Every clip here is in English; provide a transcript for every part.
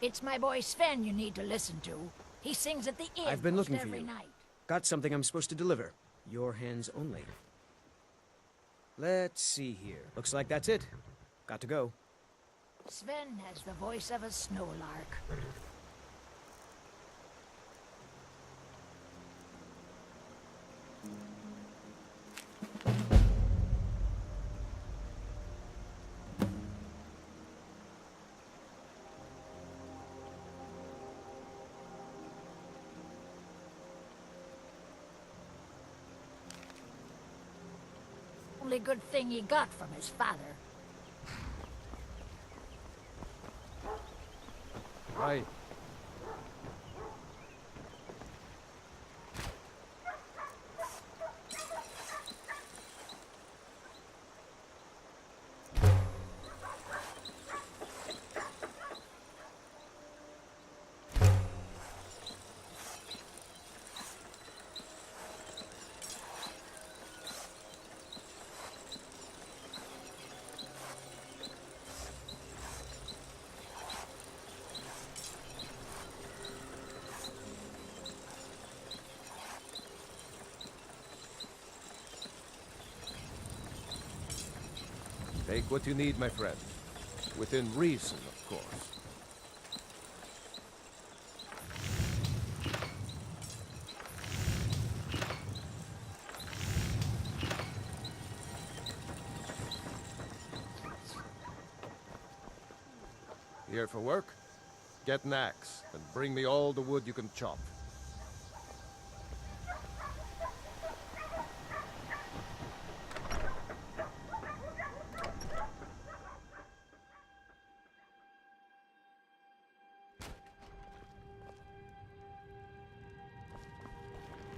It's my boy Sven you need to listen to. He sings at the inn I've been looking for every you. night. Got something I'm supposed to deliver. Your hands only. Let's see here. Looks like that's it. Got to go. Sven has the voice of a snowlark. Only good thing he got from his father. Right. Take what you need, my friend. Within reason, of course. Here for work? Get an axe, and bring me all the wood you can chop.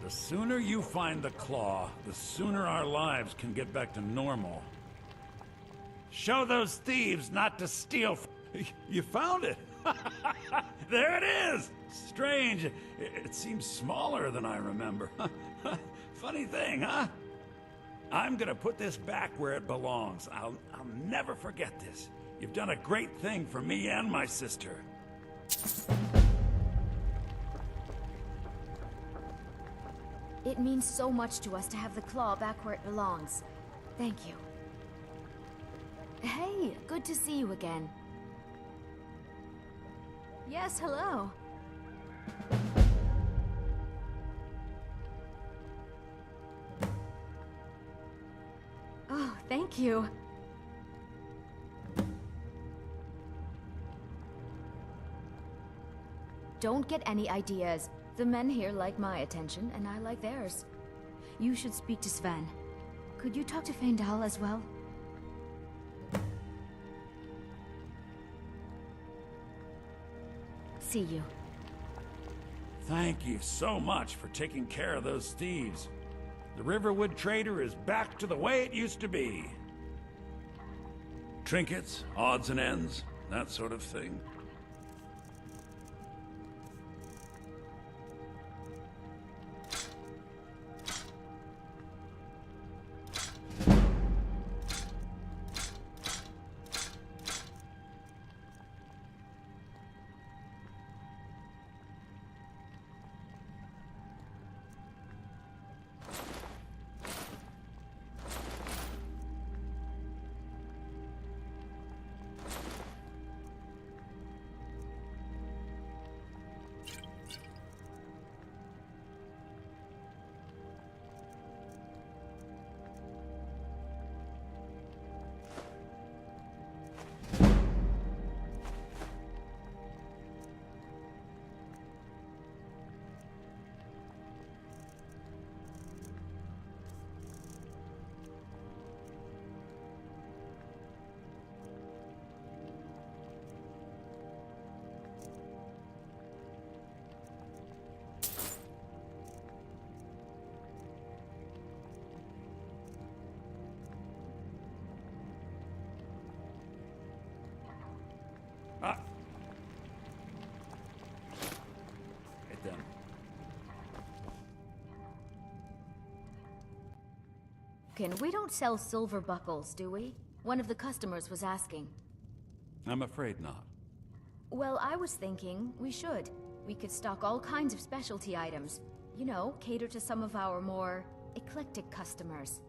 The sooner you find the claw, the sooner our lives can get back to normal. Show those thieves not to steal. You found it! There it is! Strange. It seems smaller than I remember. Funny thing, huh? I'm gonna put this back where it belongs. I'll never forget this. You've done a great thing for me and my sister. It means so much to us to have the claw back where it belongs. Thank you. Hey, good to see you again. Yes, hello. Oh, thank you. Don't get any ideas. The men here like my attention, and I like theirs. You should speak to Sven. Could you talk to Feindal as well? See you. Thank you so much for taking care of those thieves. The Riverwood trader is back to the way it used to be. Trinkets, odds and ends, that sort of thing. Ah. Right then. We don't sell silver buckles, do we? One of the customers was asking. I'm afraid not. Well, I was thinking we should. We could stock all kinds of specialty items. You know, cater to some of our more eclectic customers.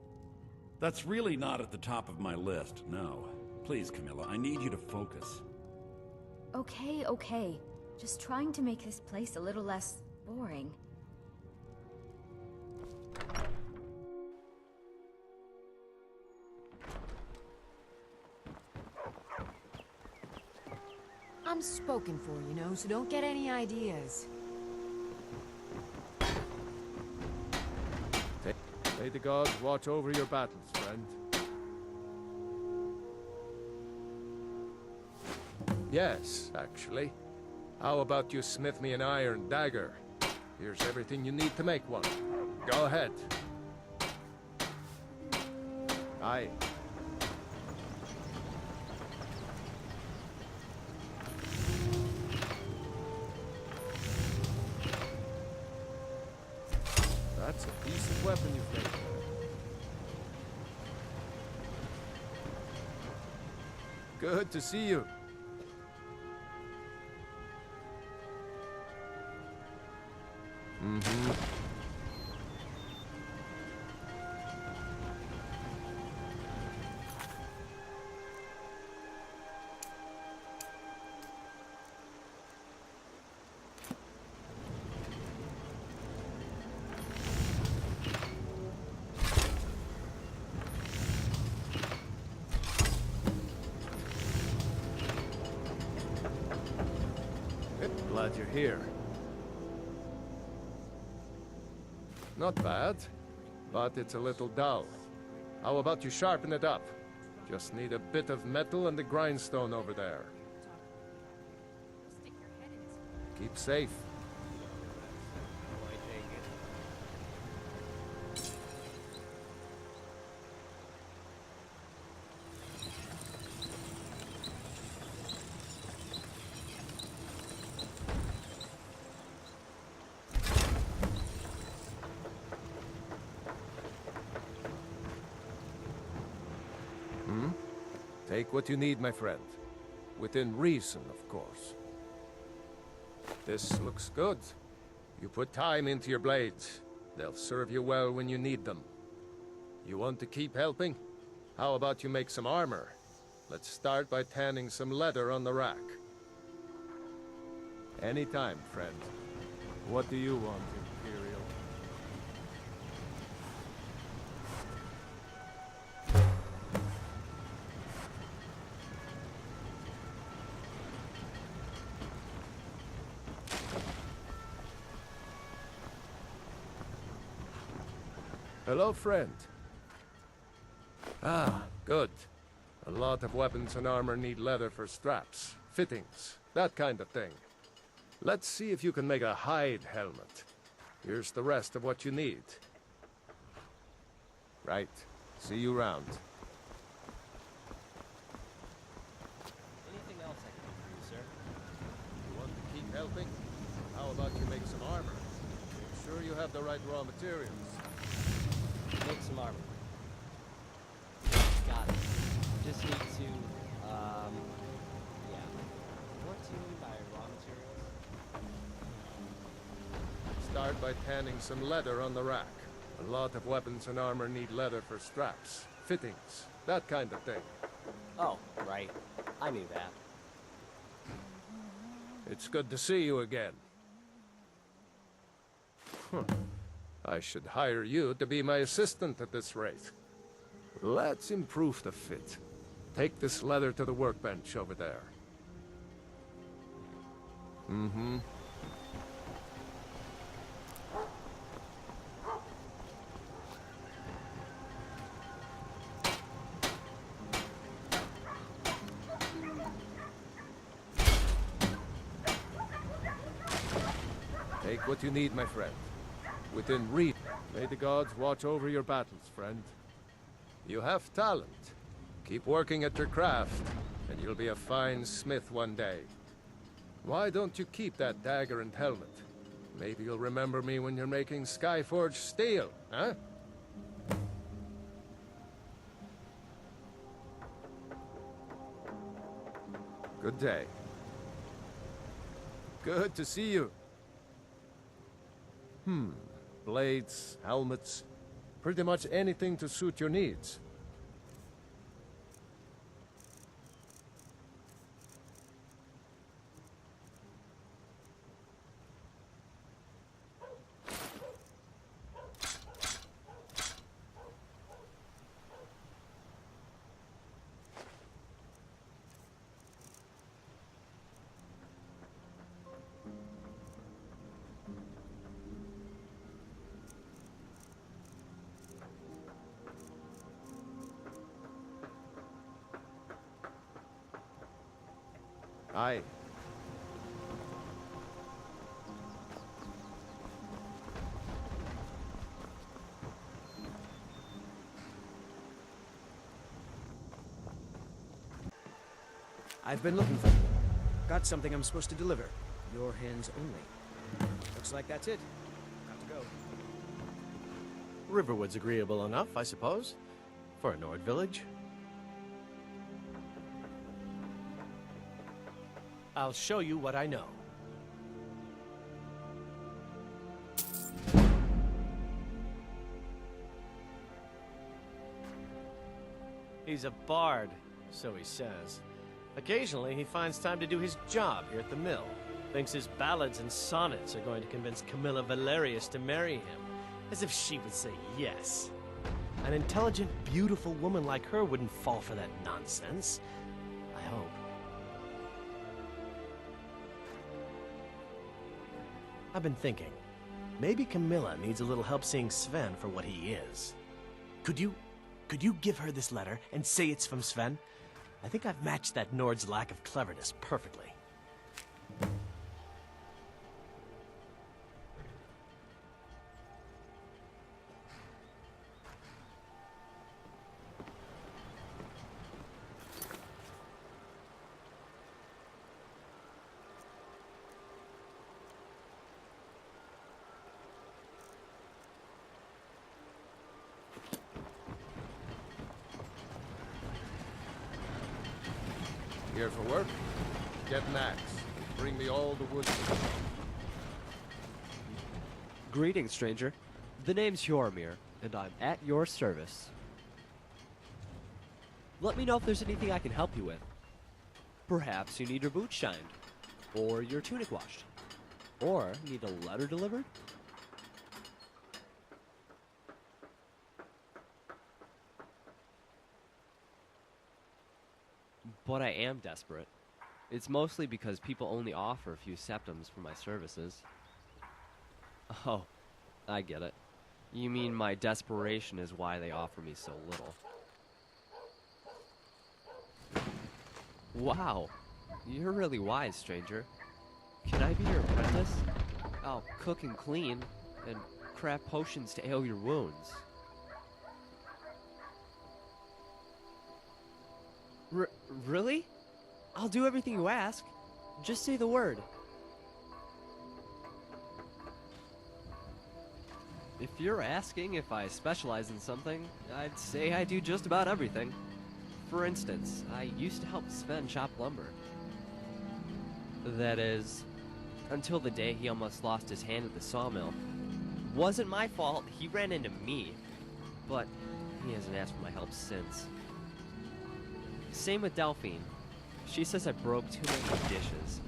That's really not at the top of my list, no. Please, Camilla, I need you to focus. Okay, okay. Just trying to make this place a little less boring. I'm spoken for, you know, so don't get any ideas. May the gods watch over your battles, friend. Yes, actually. How about you smith me an iron dagger? Here's everything you need to make one. Go ahead. Aye. That's a decent weapon you've made. Good to see you. Glad you're here. Not bad, but it's a little dull. How about you sharpen it up? Just need a bit of metal and the grindstone over there. Keep safe. Take what you need, my friend. Within reason, of course. This looks good. You put time into your blades. They'll serve you well when you need them. You want to keep helping? How about you make some armor? Let's start by tanning some leather on the rack. Anytime, friend. What do you want, Imperial? Hello, friend. Ah, good. A lot of weapons and armor need leather for straps, fittings, that kind of thing. Let's see if you can make a hide helmet. Here's the rest of what you need. Right. See you round. Anything else I can do for you, sir? You want to keep helping? How about you make some armor? Make sure you have the right raw materials. Make some armor. Got it. Just need to, yeah. What do you mean by raw materials? Start by tanning some leather on the rack. A lot of weapons and armor need leather for straps, fittings, that kind of thing. Oh, right. I knew that. It's good to see you again. I should hire you to be my assistant at this rate. Let's improve the fit. Take this leather to the workbench over there. Take what you need, my friend. Within reach. May the gods watch over your battles, friend. You have talent. Keep working at your craft, and you'll be a fine smith one day. Why don't you keep that dagger and helmet? Maybe you'll remember me when you're making Skyforged steel, huh? Good day. Good to see you. Blades, helmets, pretty much anything to suit your needs. Aye. I've been looking for you. Got something I'm supposed to deliver. Your hands only. Looks like that's it. Got to go. Riverwood's agreeable enough, I suppose, for a Nord village. I'll show you what I know. He's a bard, so he says. Occasionally, he finds time to do his job here at the mill. Thinks his ballads and sonnets are going to convince Camilla Valerius to marry him. As if she would say yes. An intelligent, beautiful woman like her wouldn't fall for that nonsense. I hope. I've been thinking, maybe Camilla needs a little help seeing Sven for what he is. Could you give her this letter and say it's from Sven? I think I've matched that Nord's lack of cleverness perfectly. Here for work? Get an axe. Bring me all the wood. Greetings, stranger. The name's Jormir, and I'm at your service. Let me know if there's anything I can help you with. Perhaps you need your boots shined, or your tunic washed, or need a letter delivered? But I am desperate. It's mostly because people only offer a few septums for my services. Oh, I get it. You mean my desperation is why they offer me so little. Wow, you're really wise, stranger. Can I be your apprentice? I'll cook and clean, and craft potions to heal your wounds. Really? I'll do everything you ask. Just say the word. If you're asking if I specialize in something, I'd say I do just about everything. For instance, I used to help Sven chop lumber. That is, until the day he almost lost his hand at the sawmill. Wasn't my fault, he ran into me. But he hasn't asked for my help since. Same with Delphine. She says I broke too many dishes.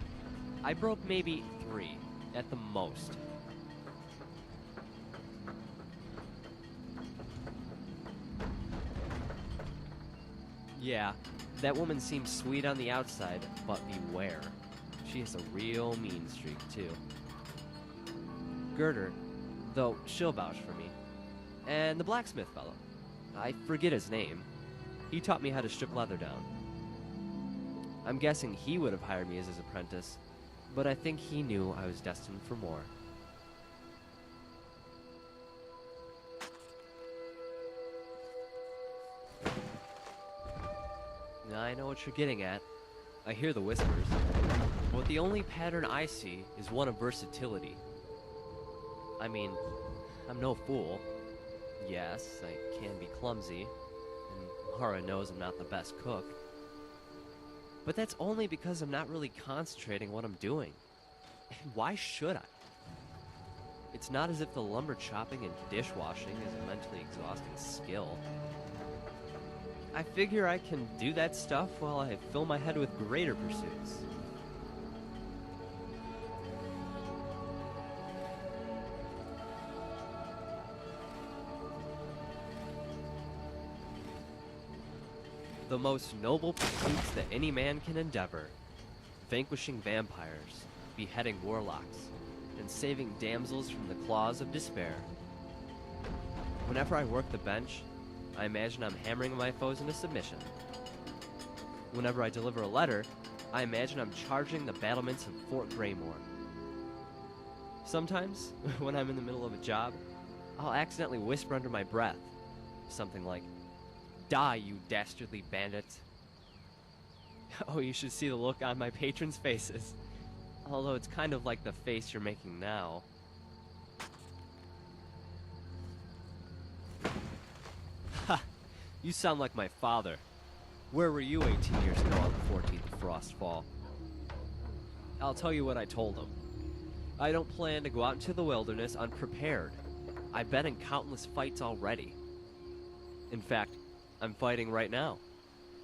I broke maybe 3, at the most. Yeah, that woman seems sweet on the outside, but beware. She has a real mean streak, too. Girder, though she'll vouch for me. And the blacksmith fellow. I forget his name. He taught me how to strip leather down. I'm guessing he would have hired me as his apprentice, but I think he knew I was destined for more. I know what you're getting at. I hear the whispers. But the only pattern I see is one of versatility. I mean, I'm no fool. Yes, I can be clumsy, and Mara knows I'm not the best cook. But that's only because I'm not really concentrating what I'm doing. And why should I? It's not as if the lumber chopping and dishwashing is a mentally exhausting skill. I figure I can do that stuff while I fill my head with greater pursuits. The most noble pursuits that any man can endeavor: vanquishing vampires, beheading warlocks, and saving damsels from the claws of despair. Whenever I work the bench, I imagine I'm hammering my foes into submission. Whenever I deliver a letter, I imagine I'm charging the battlements of Fort Greymore. Sometimes, when I'm in the middle of a job, I'll accidentally whisper under my breath something like, "Die, you dastardly bandit." Oh, you should see the look on my patrons' faces. Although it's kind of like the face you're making now. Ha! You sound like my father. Where were you 18 years ago on the 14th of Frostfall? I'll tell you what I told him. I don't plan to go out into the wilderness unprepared. I've been in countless fights already. In fact, I'm fighting right now,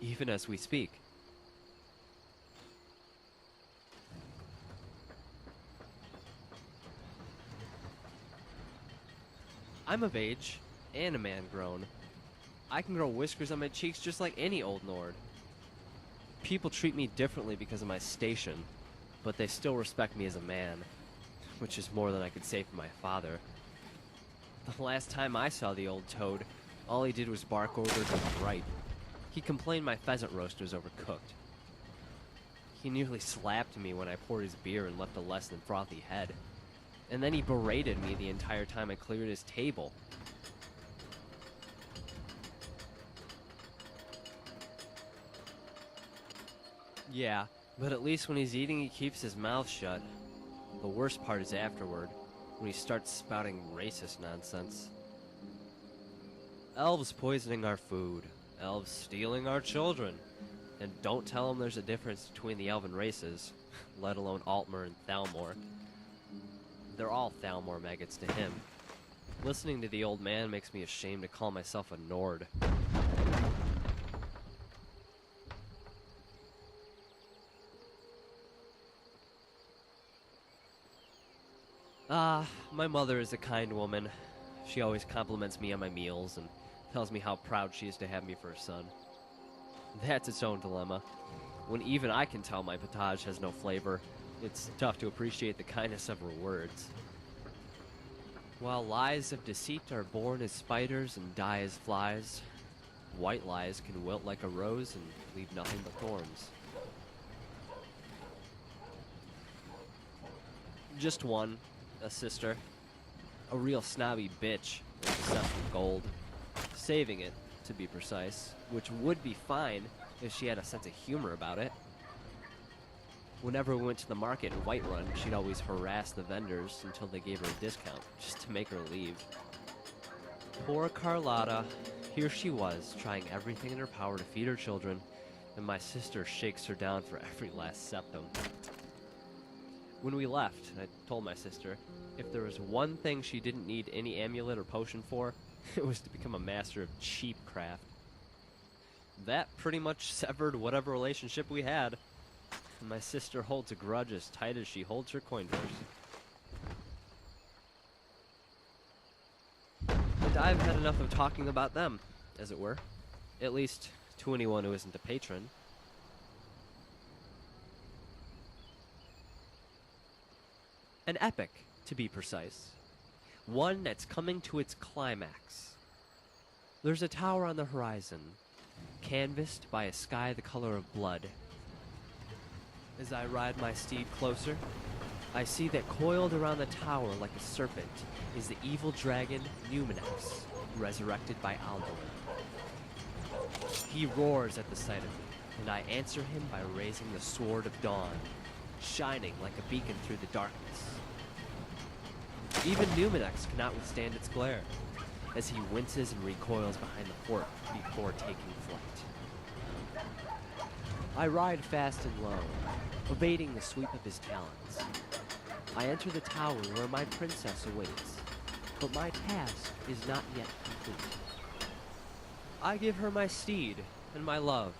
even as we speak. I'm of age, and a man grown. I can grow whiskers on my cheeks just like any old Nord. People treat me differently because of my station, but they still respect me as a man, which is more than I could say for my father. The last time I saw the old toad, all he did was bark orders and write. He complained my pheasant roast was overcooked. He nearly slapped me when I poured his beer and left a less than frothy head. And then he berated me the entire time I cleared his table. Yeah, but at least when he's eating he keeps his mouth shut. The worst part is afterward, when he starts spouting racist nonsense. Elves poisoning our food, elves stealing our children, and don't tell them there's a difference between the elven races, let alone Altmer and Thalmor. They're all Thalmor maggots to him. Listening to the old man makes me ashamed to call myself a Nord. My mother is a kind woman. She always compliments me on my meals and tells me how proud she is to have me for her son. That's its own dilemma. When even I can tell my potage has no flavor, it's tough to appreciate the kindness of her words. While lies of deceit are born as spiders and die as flies, white lies can wilt like a rose and leave nothing but thorns. Just one, a sister. A real snobby bitch, obsessed with gold. Saving it, to be precise, which would be fine if she had a sense of humor about it. Whenever we went to the market in Whiterun, she'd always harass the vendors until they gave her a discount, just to make her leave. Poor Carlotta. Here she was, trying everything in her power to feed her children, and my sister shakes her down for every last septum. When we left, I told my sister, if there was one thing she didn't need any amulet or potion for, it was to become a master of cheap craft. That pretty much severed whatever relationship we had. And my sister holds a grudge as tight as she holds her coin purse. And I've had enough of talking about them, as it were. At least to anyone who isn't a patron. An epic, to be precise. One that's coming to its climax. There's a tower on the horizon, canvassed by a sky the color of blood. As I ride my steed closer, I see that coiled around the tower like a serpent is the evil dragon Numenex, resurrected by Alduin. He roars at the sight of me, and I answer him by raising the Sword of Dawn, shining like a beacon through the darkness. Even Numenex cannot withstand its glare, as he winces and recoils behind the fort before taking flight. I ride fast and low, evading the sweep of his talons. I enter the tower where my princess awaits, but my task is not yet complete. I give her my steed and my love,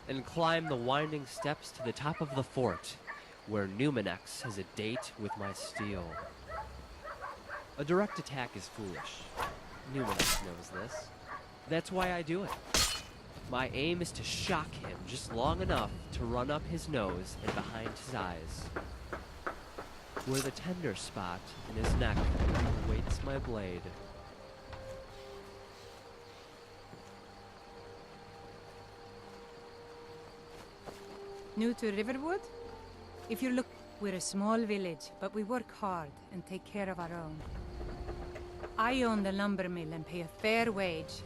and climb the winding steps to the top of the fort, where Numinex has a date with my steel. A direct attack is foolish. Numinex knows this. That's why I do it. My aim is to shock him just long enough to run up his nose and behind his eyes, where the tender spot in his neck awaits my blade. New to Riverwood? If you look, we're a small village, but we work hard and take care of our own. I own the lumber mill and pay a fair wage.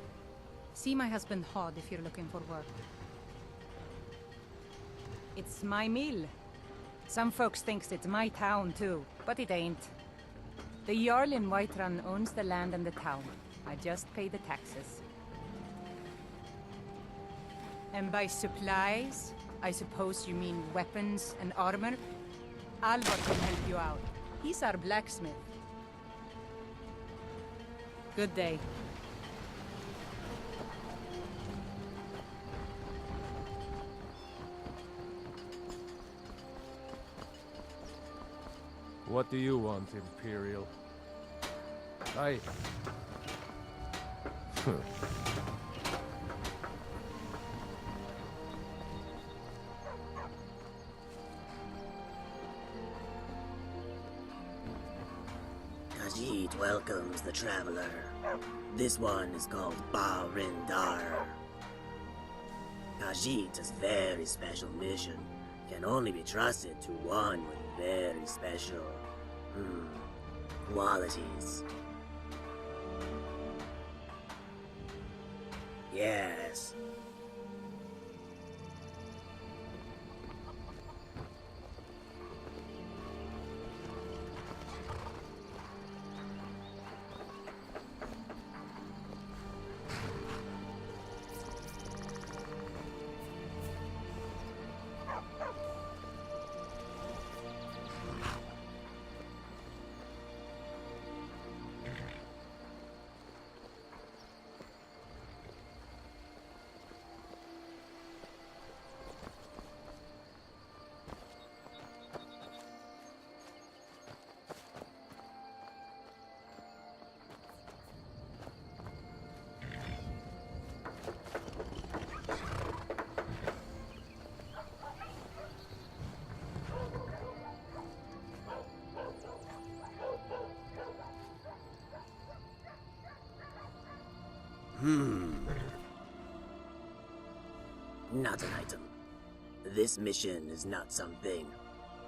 See my husband Hod if you're looking for work. It's my mill. Some folks thinks it's my town too, but it ain't. The Jarl in Whiterun owns the land and the town. I just pay the taxes. And by supplies, I suppose you mean weapons and armor? Alvar can help you out. He's our blacksmith. Good day. What do you want, Imperial? I... Khajiit welcomes the traveler. This one is called Ba Rindar. Khajiit has very special mission. Can only be trusted to one with very special, qualities. Yes. Not an item. This mission is not something.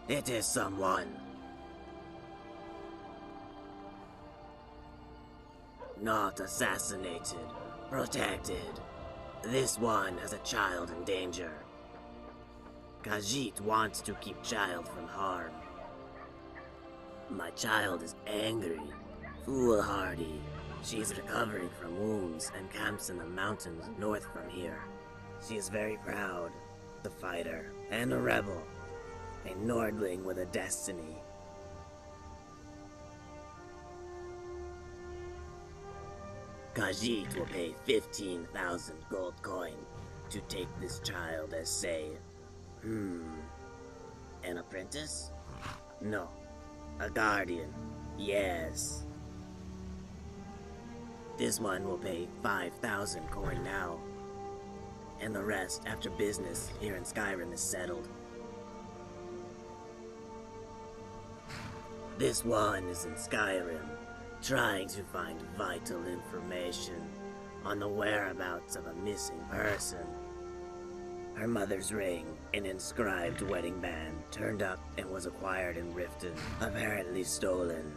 It is someone. Not assassinated, protected. This one has a child in danger. Khajiit wants to keep child from harm. My child is angry, foolhardy. She is recovering from wounds and camps in the mountains north from here. She is very proud, a fighter and a rebel, a Nordling with a destiny. Khajiit will pay 15,000 gold coin to take this child as, say, an apprentice? No, a guardian, yes. This one will pay 5,000 coin now, and the rest after business here in Skyrim is settled. This one is in Skyrim, trying to find vital information on the whereabouts of a missing person. Her mother's ring, an inscribed wedding band, turned up and was acquired in Riften, apparently stolen.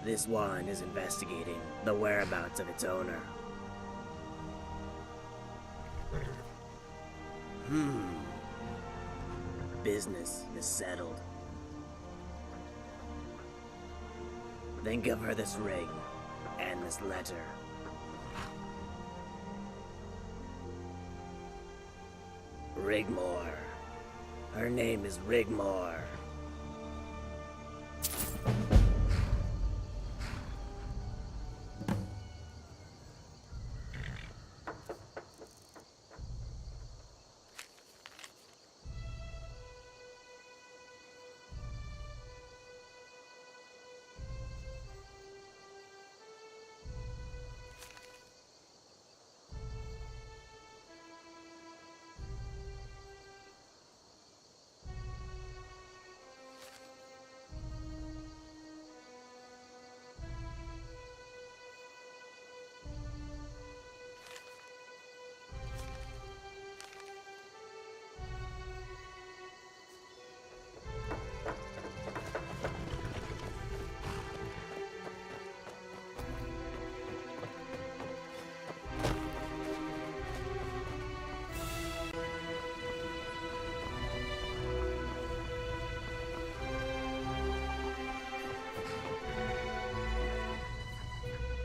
This one is investigating the whereabouts of its owner. Business is settled. Then give her this ring and this letter. Rigmore. Her name is Rigmore.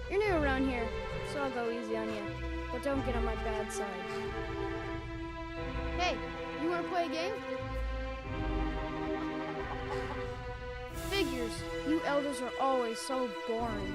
You're new around here, so I'll go easy on you. But don't get on my bad side. Hey, you wanna play a game? Figures. You elders are always so boring.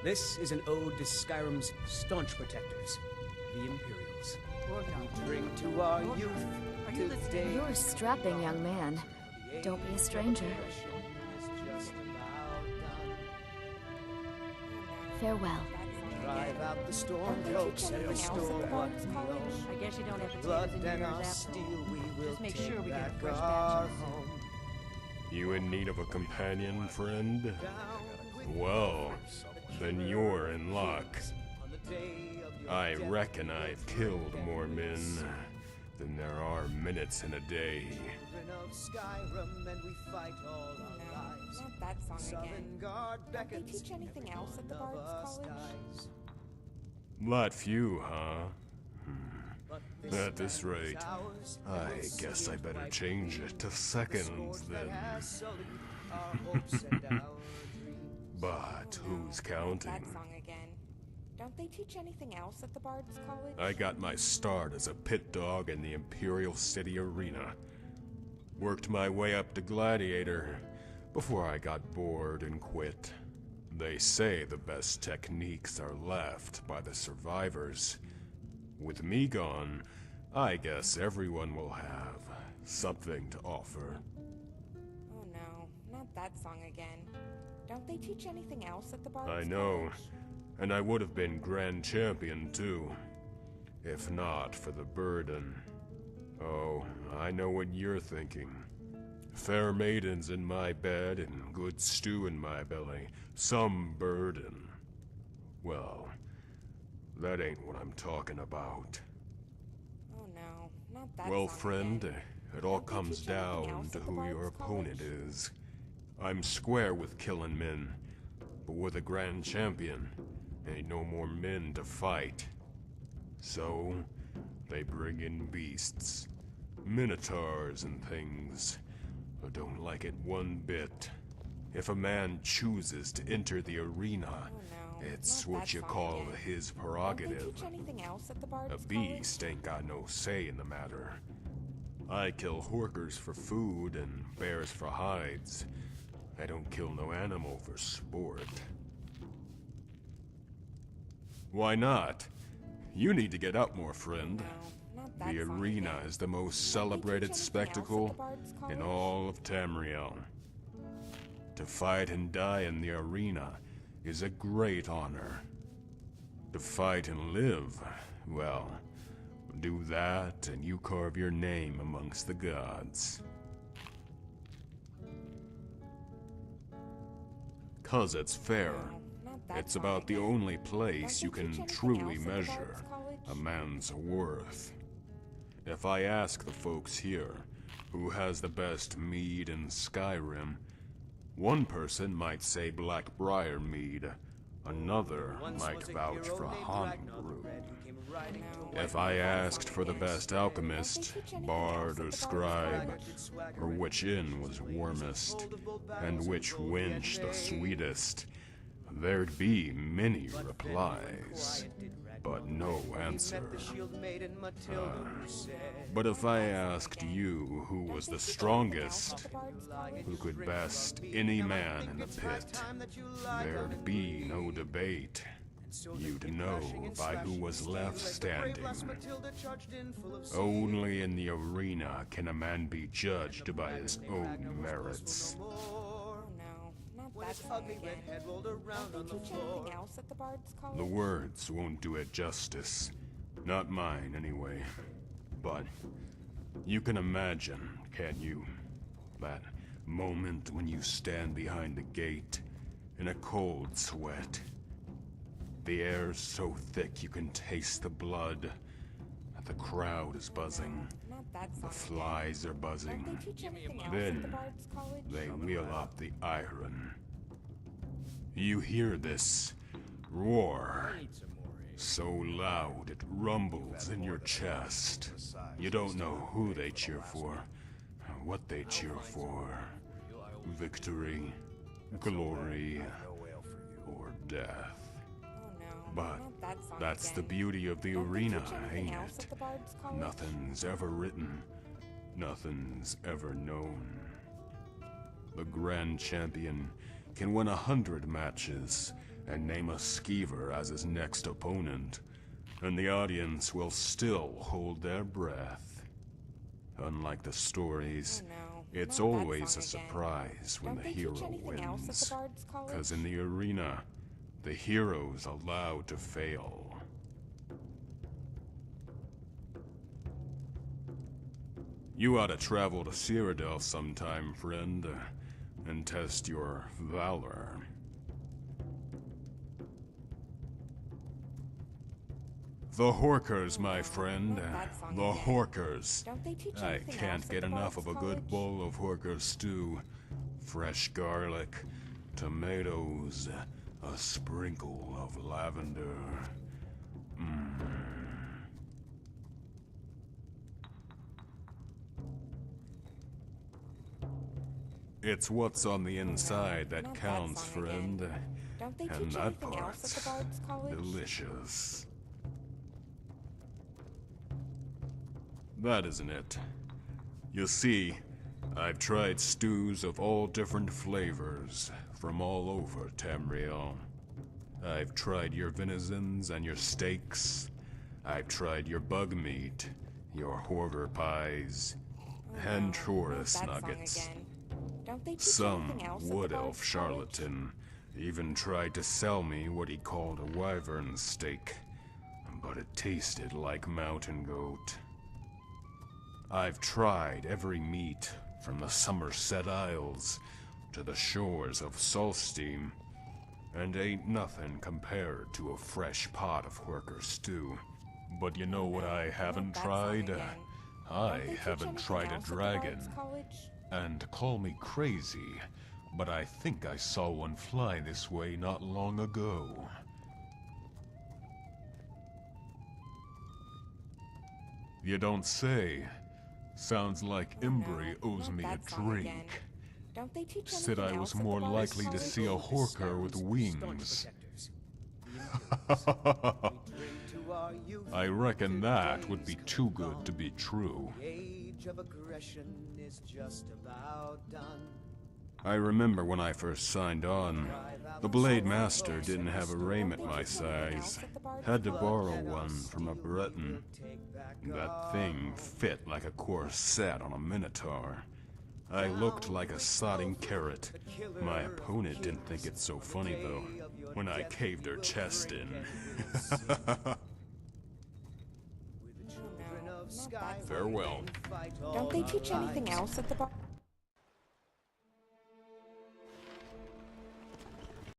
This is an ode to Skyrim's staunch protectors, the Imperials. We drink to our youth today. You're a strapping young man. Don't be a stranger. Farewell. Drive out the storm cloaks and restore what we own. I guess you don't have to Blood take us and into our yours steel after. we will Just make take sure we get a back fresh our batch. home. You in need of a companion, friend? Down with Well, then you're in luck. on the day of your I death. reckon I've killed more men than there are minutes in a day. Children of Skyrim, and we fight all our lives. Not that song Southern again. Guard Don't they beckons. teach anything else at the None of Bard's us College? dies. Lot few, huh? But At this time is rate, ours, and I we'll guess see I it better right change through. it to The seconds scourge that then. has sullied our hopes and our dreams. But Oh, no, who's not counting? that song again. Don't they teach anything else at the Bard's College? I got my start as a pit dog in the Imperial City Arena. Worked my way up to Gladiator before I got bored and quit. They say the best techniques are left by the survivors. With me gone, I guess everyone will have something to offer. Oh no, not that song again. Don't they teach anything else at the Bard's I know, College? and I would have been Grand Champion too, if not for the burden. Oh, I know what you're thinking. Fair maidens in my bed and good stew in my belly. Some burden. Well, that ain't what I'm talking about. Oh no, not that Well, song friend, again. it all Don't they comes teach anything down else to at the who your Bard's opponent College? is. I'm square with killing men, but with a Grand Champion, ain't no more men to fight. So, they bring in beasts. Minotaurs and things. I don't like it one bit. If a man chooses to enter the arena, Oh no, it's not what that you song call again. his Don't they prerogative. teach anything else at the Bard's A College? beast ain't got no say in the matter. I kill horkers for food and bears for hides. I don't kill no animal for sport. Why not? You need to get up more, friend. No, not that The song arena again. is the most Don't they teach celebrated anything else at spectacle the Bard's in College? all of Tamriel. To fight and die in the arena is a great honor. To fight and live, well, do that and you carve your name amongst the gods. 'Cause it's fair. No, not that It's song about the again. only place you Don't they teach can anything truly else at the measure Bard's College? a man's worth. If I ask the folks here who has the best mead in Skyrim, one person might say Blackbriar mead, Another might vouch for Homebrew. If I asked for the best alchemist, bard, or scribe, or which inn was warmest, and which wench the sweetest, there'd be many replies, but no answer. But if I asked you who was the strongest, who could best any man in the pit, there'd be no debate. You'd know by who was left standing. Only in the arena can a man be judged by his own merits. That song again. Don't they teach anything else at the Bard's College? The words won't do it justice. Not mine, anyway. But you can imagine, can't you? That moment when you stand behind the gate in a cold sweat. The air's so thick you can taste the blood. The crowd is buzzing. The flies are buzzing. Then they wheel up the iron. You hear this roar, so loud it rumbles in your chest. You don't know who they cheer for, what they cheer for. Victory, glory, or death. But that's the beauty of the arena, ain't it? Nothing's ever written, nothing's ever known. The grand champion can win 100 matches and name a skeever as his next opponent, and the audience will still hold their breath. Unlike the stories, it's always a surprise when the hero wins, 'cause in the arena, the hero's allowed to fail. You ought to travel to Cyrodiil sometime, friend, and test your valor. The Horkers, my friend. The Horkers. I can't get enough of a good bowl of Horker stew. Fresh garlic, tomatoes, a sprinkle of lavender. It's what's on the inside that counts, friend. And that part's delicious. That isn't it. You see, I've tried stews of all different flavors from all over Tamriel. I've tried your venizons and your steaks. I've tried your bug meat, your horror pies, and Taurus nuggets. Some wood elf charlatan even tried to sell me what he called a wyvern steak, but it tasted like mountain goat. I've tried every meat from the Somerset Isles to the shores of Solstein, and ain't nothing compared to a fresh pot of Horker stew. But you know what I haven't tried? I haven't tried a dragon. And call me crazy, but I think I saw one fly this way not long ago. You don't say. Sounds like Embry owes me a drink. Said I was more likely to see a Horker with wings. I reckon that would be too good to be true. I remember when I first signed on, the Blade Master didn't have a raiment my size. Had to borrow one from a Breton. That thing fit like a corset on a minotaur. I looked like a sodding carrot. My opponent didn't think it so funny, though, when I caved her chest in. Farewell. Don't they teach anything else at the bar?